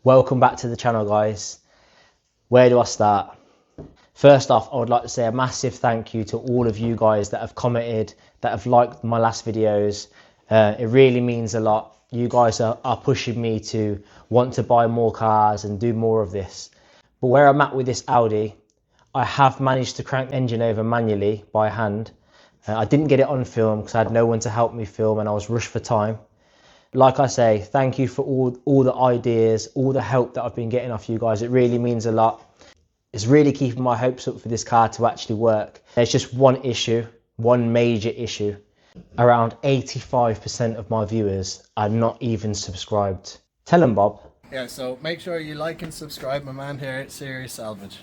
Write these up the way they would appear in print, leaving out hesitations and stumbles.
Welcome back to the channel, guys. Where do I start? First off, I would like to say a massive thank you to all of you guys that have commented, that have liked my last videos. It really means a lot. You guys are pushing me to want to buy more cars and do more of this. But where I'm at with this Audi, I have managed to crank the engine over manually by hand. I didn't get it on film because I had no one to help me film and I was rushed for time. Like I say, thank you for all the ideas, all the help that I've been getting off you guys. It really means a lot. It's really keeping my hopes up for this car to actually work. There's just one issue, one major issue. Around 85% of my viewers are not even subscribed. Tell them, Bob. Yeah, so make sure you like and subscribe, my man here at Serious Salvage.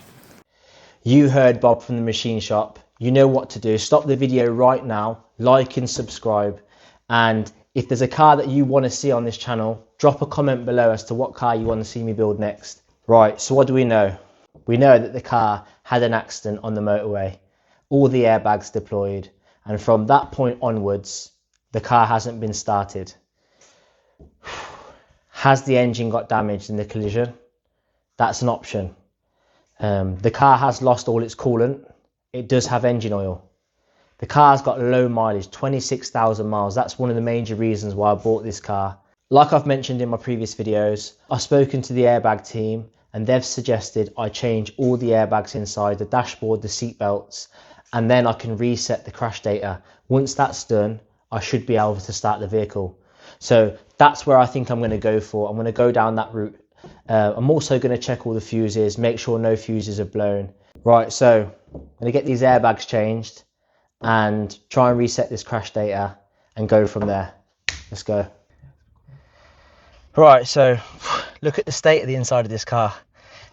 You heard Bob from the machine shop. You know what to do. Stop the video right now, like and subscribe. And if there's a car that you want to see on this channel, drop a comment below as to what car you want to see me build next. Right, so what do we know? We know that the car had an accident on the motorway, all the airbags deployed, and from that point onwards, the car hasn't been started. Has the engine got damaged in the collision? That's an option. The car has lost all its coolant. It does have engine oil. The car's got low mileage, 26,000 miles. That's one of the major reasons why I bought this car. Like I've mentioned in my previous videos, I've spoken to the airbag team and they've suggested I change all the airbags inside, the dashboard, the seat belts, and then I can reset the crash data. Once that's done, I should be able to start the vehicle. So that's where I think I'm going to go for. I'm going to go down that route. I'm also going to check all the fuses, make sure no fuses are blown. Right, so I'm going to get these airbags changed and try and reset this crash data and go from there. Let's go. Right, so look at the state of the inside of this car.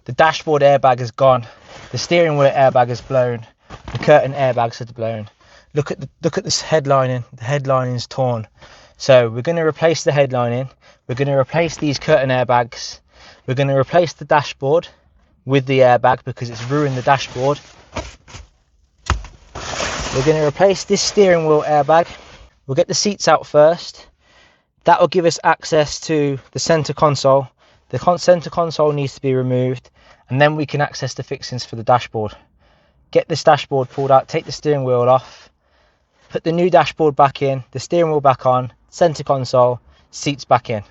The dashboard airbag is gone. The steering wheel airbag is blown. The curtain airbags are blown. Look at this headlining. The headlining is torn. So we're going to replace the headlining. We're going to replace these curtain airbags. We're going to replace the dashboard with the airbag because it's ruined the dashboard. We're going to replace this steering wheel airbag. We'll get the seats out first. That will give us access to the center console. The center console needs to be removed, and then we can access the fixings for the dashboard. Get this dashboard pulled out, take the steering wheel off, put the new dashboard back in, the steering wheel back on, center console, seats back in.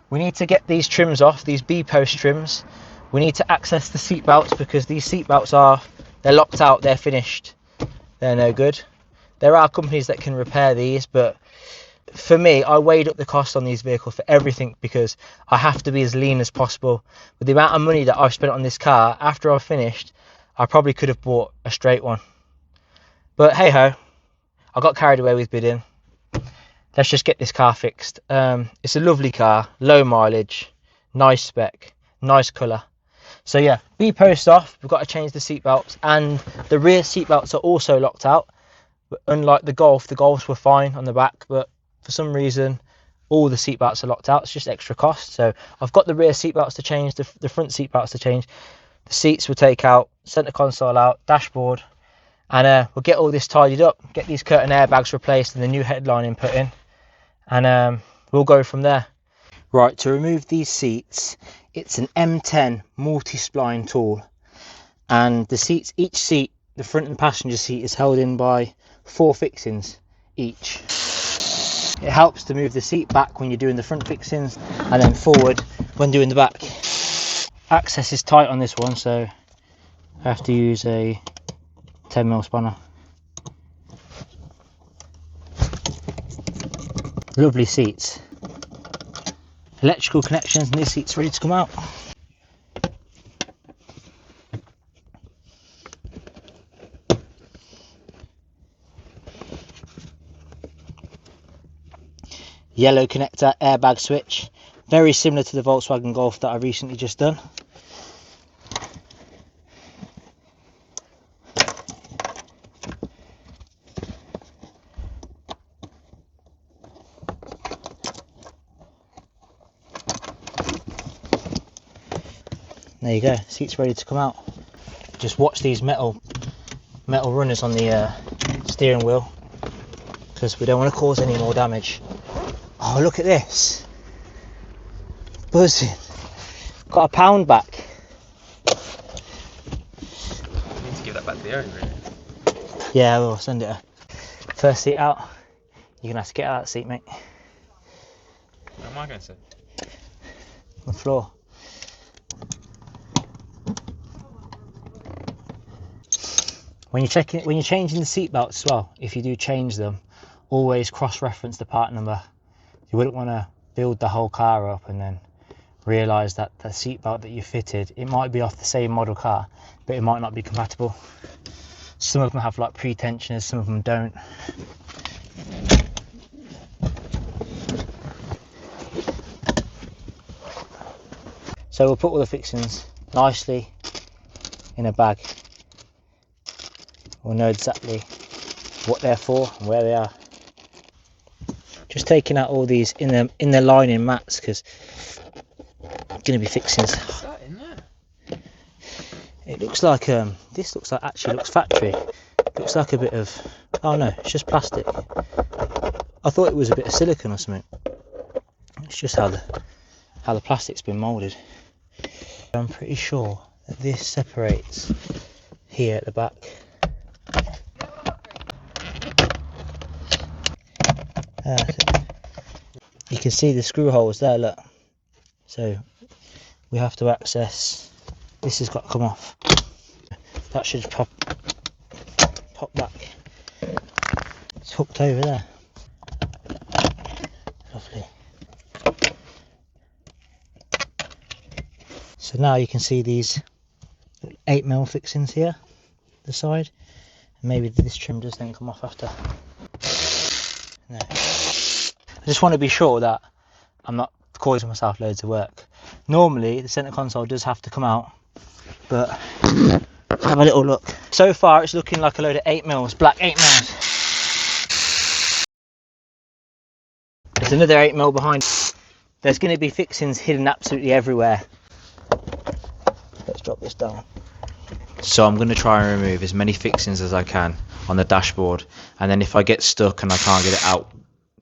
We need to get these trims off, these B-post trims. We need to access the seat belts because these seat belts they're locked out, they're finished. They're no good. There are companies that can repair these, but for me, I weighed up the cost on these vehicles for everything because I have to be as lean as possible. With the amount of money that I've spent on this car, after I've finished, I probably could have bought a straight one. But hey ho, I got carried away with bidding. Let's just get this car fixed. It's a lovely car, low mileage, nice spec, nice colour. So yeah, B-post off, we've got to change the seat belts, and the rear seat belts are also locked out. But unlike the Golfs were fine on the back, but for some reason all the seat belts are locked out. It's just extra cost. So I've got the rear seat belts to change, the front seat belts to change, the seats we'll take out, center console out, dashboard, and we'll get all this tidied up, get these curtain airbags replaced and the new headlining put in, and we'll go from there. Right, to remove these seats, it's an M10 multi-spline tool, and the seats, each seat, the front and passenger seat, is held in by 4 fixings each. It helps to move the seat back when you're doing the front fixings and then forward when doing the back. Access is tight on this one, so I have to use a 10mm spanner. Lovely seats. Electrical connections, and this seat's ready to come out. Yellow connector, airbag switch, very similar to the Volkswagen Golf that I recently just done. There you go, seat's ready to come out. Just watch these metal runners on the steering wheel because we don't want to cause any more damage. Oh, look at this. Buzzing. Got a pound back. You need to give that back to the owner, really. Yeah, I will send it her. First seat out. You're gonna have to get out of that seat, mate. What am I going to say? On the floor. When you're changing the seat belts as well, if you do change them, always cross-reference the part number. You wouldn't want to build the whole car up and then realise that the seat belt that you fitted, it might be off the same model car, but it might not be compatible. Some of them have like pre-tensioners, some of them don't. So we'll put all the fixings nicely in a bag. We'll know exactly what they're for and where they are. Just taking out all these in the lining mats because it's going to be fixings. What's that in there? It looks like this looks like actually looks factory. Looks like a bit of, oh no, it's just plastic. I thought it was a bit of silicone or something. It's just how the plastic's been moulded. I'm pretty sure that this separates here at the back. You can see the screw holes there, look. So we have to access, this has got to come off. That should pop back. It's hooked over there. Lovely. So now you can see these 8mm fixings here, the side, and maybe this trim does then come off after. No. I just want to be sure that I'm not causing myself loads of work. Normally the centre console does have to come out, but have a little look. So far it's looking like a load of 8mm, black 8mm. There's another 8mm behind. There's going to be fixings hidden absolutely everywhere. Let's drop this down. So I'm going to try and remove as many fixings as I can on the dashboard, and then if I get stuck and I can't get it out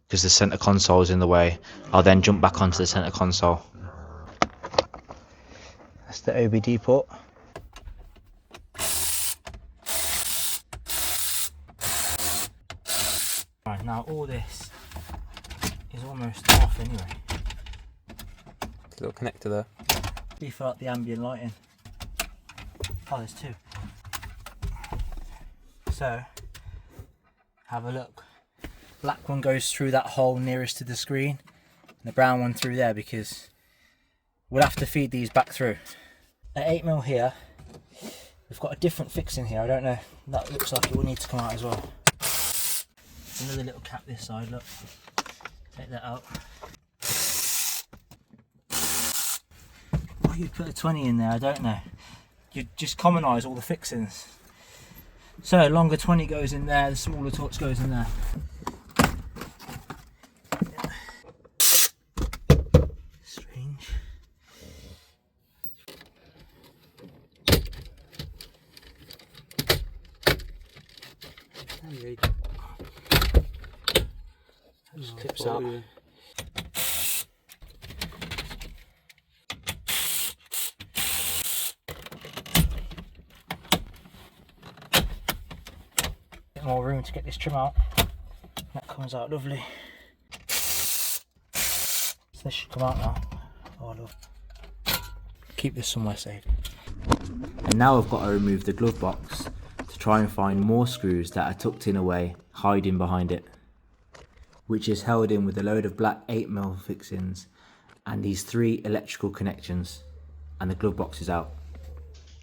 because the centre console is in the way, I'll then jump back onto the centre console. That's the OBD port. Right, now all this is almost off anyway. Little connector there. Be for like the ambient lighting. Oh, there's two. So, have a look. Black one goes through that hole nearest to the screen, and the brown one through there, because we'll have to feed these back through. At 8mm here, we've got a different fixing here. I don't know. That looks like it will need to come out as well. Another little cap this side. Look. Take that out. Why you'd put a 20 in there, I don't know. You just commonise all the fixings. So longer 20 goes in there, the smaller torch goes in there. Strange. Just clips out. More room to get this trim out. That comes out lovely. So this should come out now. Oh, look. Keep this somewhere safe. And now I've got to remove the glove box to try and find more screws that are tucked in away, hiding behind it, which is held in with a load of black 8mm fixings and these 3 electrical connections, and the glove box is out.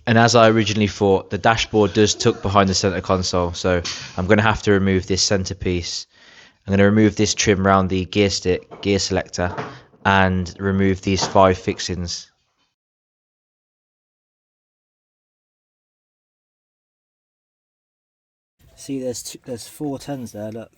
And as I originally thought, the dashboard does tuck behind the centre console, so I'm going to have to remove this centre piece. I'm going to remove this trim around the gear stick, gear selector, and remove these 5 fixings. See, there's 4 tons there, look.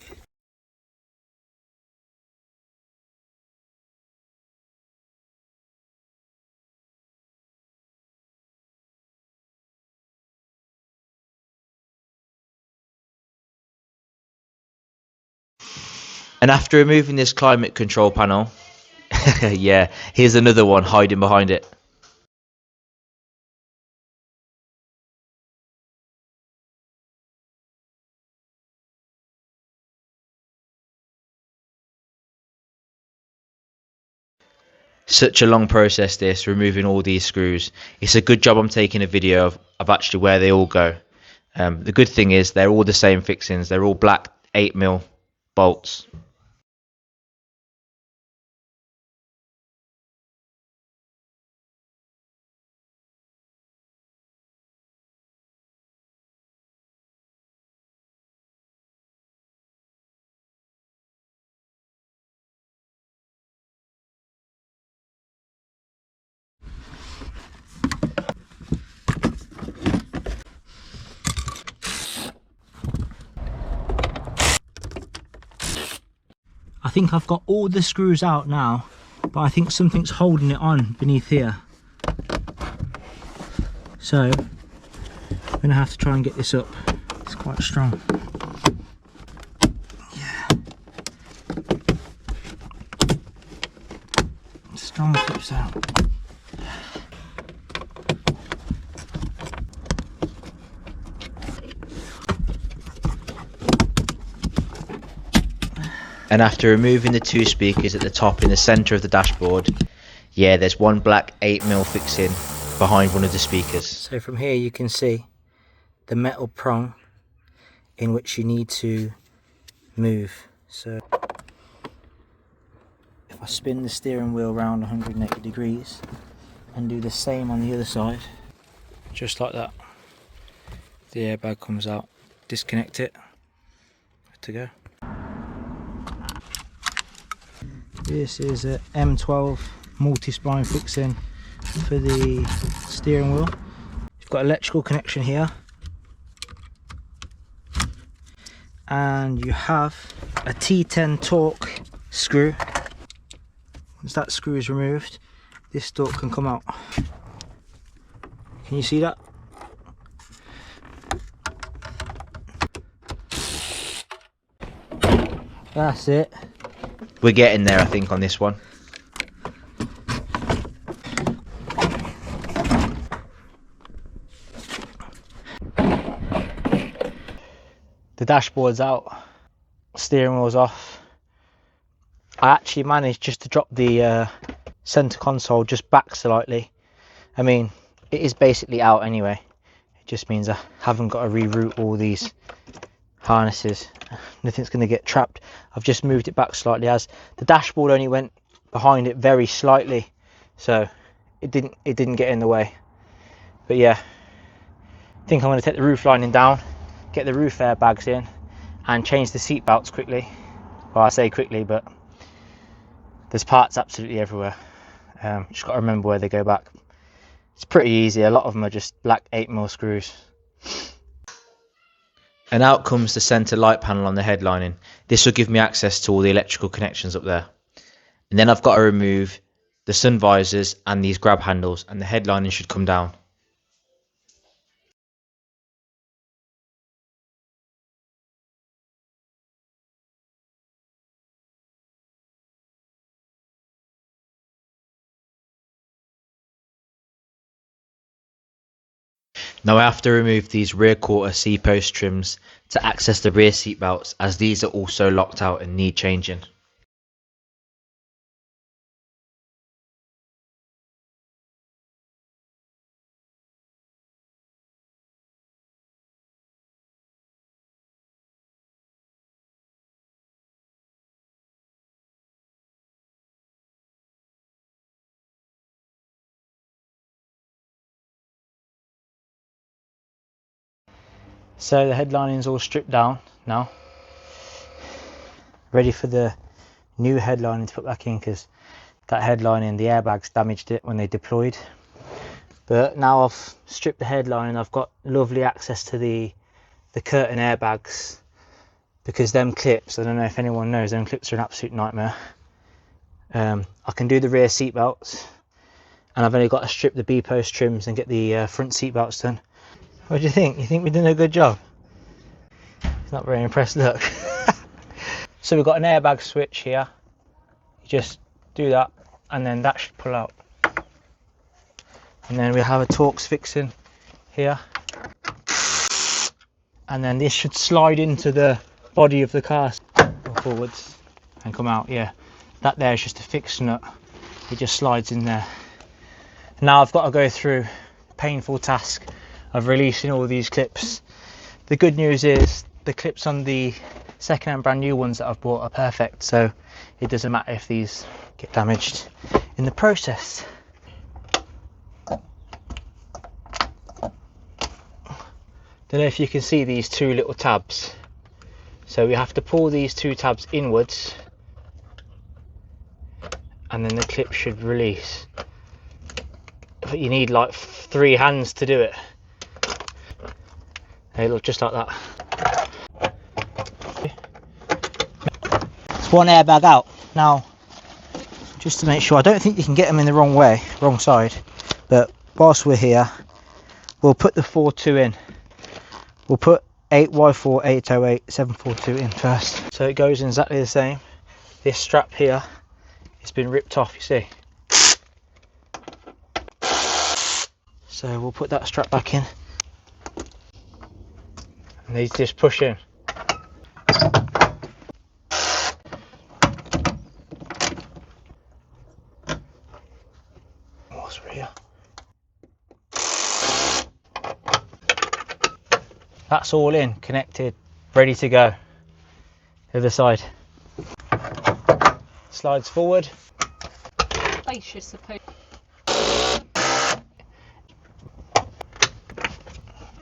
And after removing this climate control panel, yeah, here's another one hiding behind it. Such a long process this, removing all these screws. It's a good job I'm taking a video of actually where they all go. The good thing is they're all the same fixings. They're all black 8mm bolts. I think I've got all the screws out now, but I think something's holding it on beneath here. So I'm gonna have to try and get this up. It's quite strong. Yeah. Strong clips out. And after removing the two speakers at the top in the centre of the dashboard, yeah, there's one black 8mm fixing behind one of the speakers. So from here you can see the metal prong in which you need to move. So if I spin the steering wheel around 180 degrees and do the same on the other side, just like that, the airbag comes out. Disconnect it, good to go. This is a M12 multi-spline fixing for the steering wheel. You've got electrical connection here, and you have a T10 torque screw. Once that screw is removed, this stalk can come out. Can you see that? That's it. We're getting there, I think, on this one. The dashboard's out, steering wheel's off. I actually managed just to drop the center console just back slightly. I mean, it is basically out anyway. It just means I haven't got to reroute all these harnesses. Nothing's going to get trapped. I've just moved it back slightly, as the dashboard only went behind it very slightly, so it didn't get in the way. But yeah, I think I'm going to take the roof lining down, get the roof airbags in, and change the seat belts quickly. Well, I say quickly, but there's parts absolutely everywhere. Just got to remember where they go back. It's pretty easy. A lot of them are just black 8mm screws. And out comes the centre light panel on the headlining. This will give me access to all the electrical connections up there. And then I've got to remove the sun visors and these grab handles, and the headlining should come down. Now I have to remove these rear quarter C-post trims to access the rear seat belts, as these are also locked out and need changing. So the headlining is all stripped down now, ready for the new headlining to put back in, because that headlining, the airbags damaged it when they deployed. But now I've stripped the headlining, I've got lovely access to the curtain airbags, because them clips, I don't know if anyone knows, them clips are an absolute nightmare. I can do the rear seat belts, and I've only got to strip the B-post trims and get the front seat belts done. What do you think? You think we're doing a good job? He's not very impressed, look. So we've got an airbag switch here. You just do that, and then that should pull out. And then we have a Torx fixing here. And then this should slide into the body of the car, go forwards and come out. Yeah, that there is just a fixed nut. it just slides in there. Now I've got to go through the painful task of releasing all these clips. The good news is the clips on the second-hand brand new ones that I've bought are perfect, so it doesn't matter if these get damaged in the process. Don't know if you can see these two little tabs. So we have to pull these two tabs inwards and then the clip should release. But you need like 3 hands to do it. Hey, look, just like that. It's one airbag out. Now, just to make sure, I don't think you can get them in the wrong way, wrong side. But whilst we're here, we'll put the 4.2 in. We'll put 8Y4 808 742 in first. So it goes in exactly the same. This strap here, it's been ripped off, you see. So we'll put that strap back in. And these just push in. What's here? That's all in, connected, ready to go. The other side. Slides forward. Place you're supposed.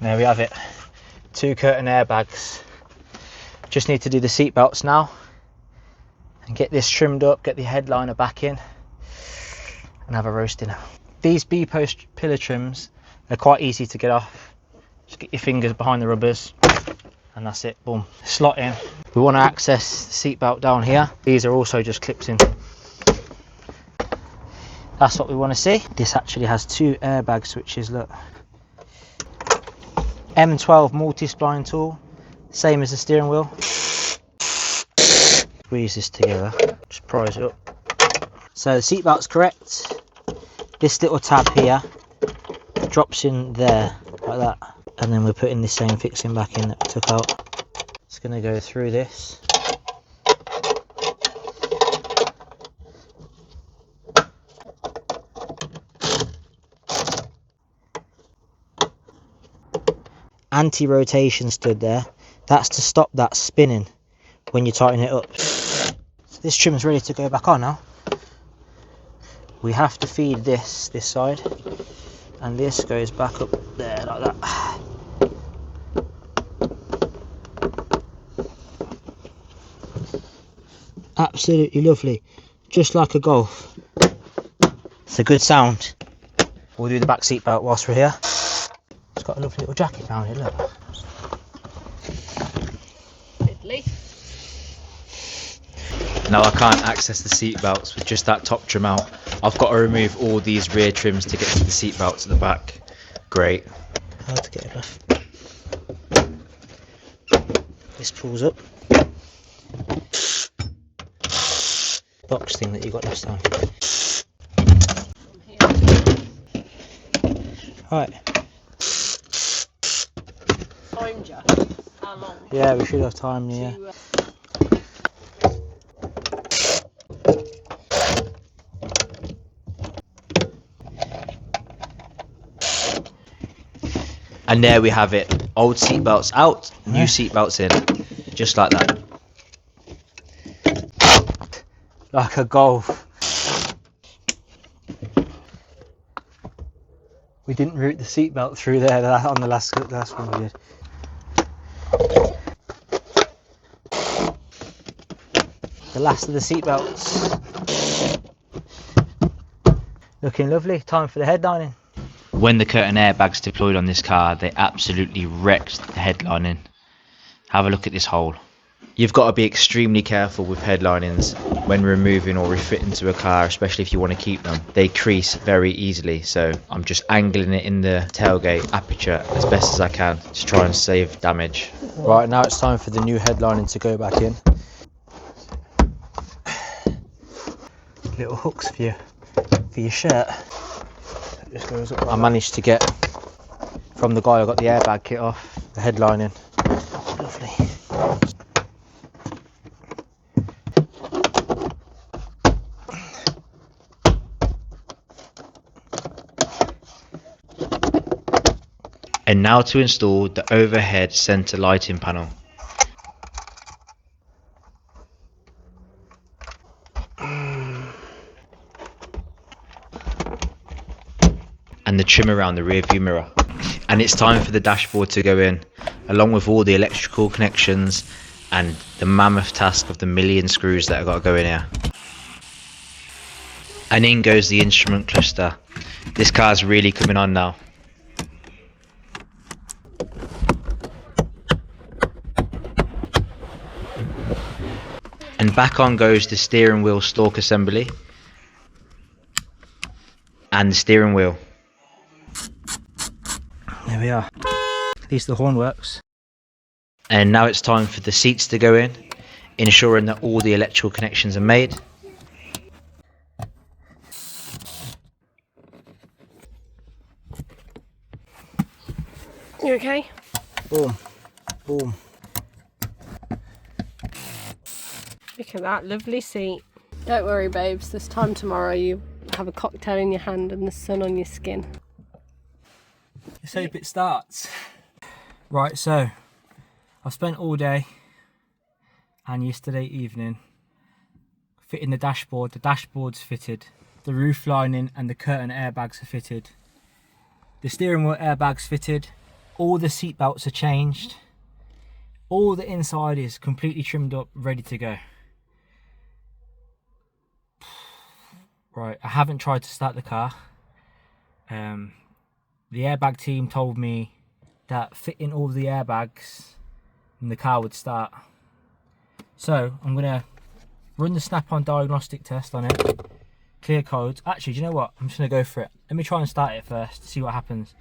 There we have it. 2 curtain airbags. Just need to do the seat belts now and get this trimmed up, get the headliner back in and have a roast dinner. These B-post pillar trims are quite easy to get off. Just get your fingers behind the rubbers and that's it, boom. Slot in. We want to access the seat belt down here. These are also just clips in. That's what we want to see. This actually has 2 airbag switches, look. M12 multi-spline tool, same as the steering wheel. Squeeze this together, just prise it up. So the seat belt's correct. This little tab here drops in there, like that. And then we're putting the same fixing back in that we took out. It's going to go through this. Anti-rotation stud there. That's to stop that spinning when you tighten it up. So this trim is ready to go back on now. We have to feed this side, and this goes back up there like that. Absolutely lovely, just like a Golf. It's a good sound. We'll do the back seat belt whilst we're here. It's got a lovely little jacket down here, look. Fiddly. Now I can't access the seat belts with just that top trim out. I've got to remove all these rear trims to get to the seat belts at the back. Great. How to get it off. This pulls up. Box thing that you got last time. Right. Timed you. How long? Yeah, we should have time, yeah. To, And there we have it. Old seat belts out, new seat belts in. Just like that. Like a Golf. We didn't route the seatbelt through there on the last one we did. The last of the seatbelts. Looking lovely. Time for the headlining. When the curtain airbags deployed on this car, they absolutely wrecked the headlining. Have a look at this hole. You've got to be extremely careful with headlinings when removing or refitting to a car, especially if you want to keep them. They crease very easily, so I'm just angling it in the tailgate aperture as best as I can to try and save damage. Right, now it's time for the new headlining to go back in. Little hooks for your shirt. Just goes up like I managed to get from the guy I got the airbag kit off the headlining. Lovely. And now to install the overhead centre lighting panel. And the trim around the rear view mirror. And it's time for the dashboard to go in, along with all the electrical connections and the mammoth task of the million screws that have got to go in here. And in goes the instrument cluster. This car's really coming on now. And back on goes the steering wheel stalk assembly and the steering wheel. There we are. At least the horn works. And now it's time for the seats to go in, ensuring that all the electrical connections are made. You okay? Boom. Boom. Look at that lovely seat. Don't worry, babes. This time tomorrow you have a cocktail in your hand and the sun on your skin. Let's hope it starts. Right, so I've spent all day and yesterday evening fitting the dashboard. The dashboard's fitted. The roof lining and the curtain airbags are fitted. The steering wheel airbags fitted. All the seat belts are changed. All the inside is completely trimmed up, ready to go. Right, I haven't tried to start the car. The airbag team told me that fitting all the airbags and the car would start. So I'm gonna run the snap-on diagnostic test on it, clear codes. Actually, do you know what? I'm just gonna go for it. Let me try and start it first, see what happens.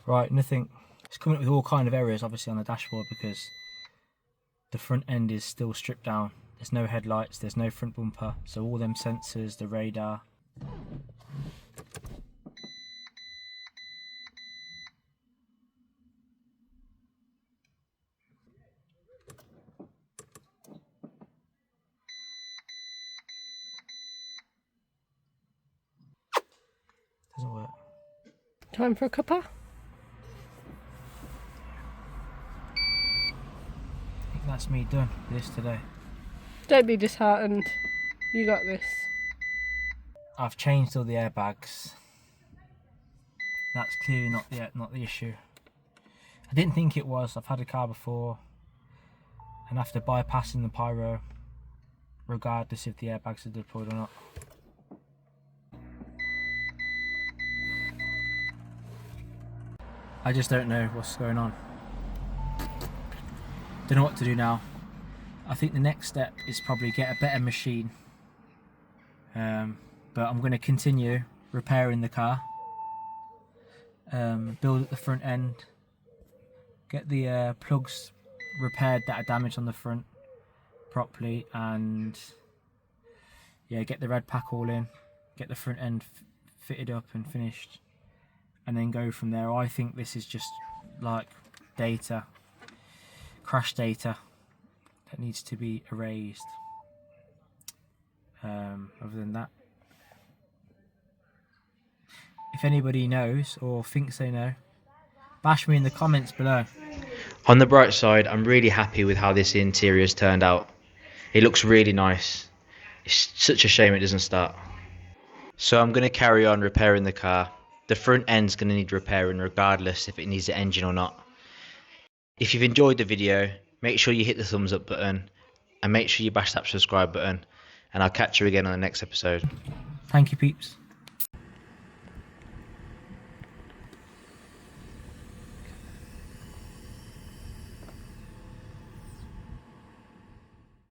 Right, nothing. It's coming up with all kind of errors obviously on the dashboard because the front end is still stripped down. There's no headlights, there's no front bumper, so all them sensors, the radar. Doesn't work. Time for a cuppa? That's me done for this today. Don't be disheartened. You got this. I've changed all the airbags. That's clearly not the issue. I didn't think it was. I've had a car before, and after bypassing the PYRO, regardless if the airbags are deployed or not. I just don't know what's going on. Don't know what to do now. I think the next step is probably get a better machine. But I'm going to continue repairing the car. Build at the front end. Get the plugs repaired that are damaged on the front properly, and yeah, get the red pack all in. Get the front end fitted up and finished, and then go from there. I think this is just like data. Crash data that needs to be erased. Other than that, if anybody knows or thinks they know, bash me in the comments below. On the bright side, I'm really happy with how this interior's turned out. It looks really nice. It's such a shame it doesn't start. So I'm going to carry on repairing the car. The front end's going to need repairing regardless if it needs an engine or not. If you've enjoyed the video, make sure you hit the thumbs up button and make sure you bash that subscribe button, and I'll catch you again on the next episode. Thank you, peeps.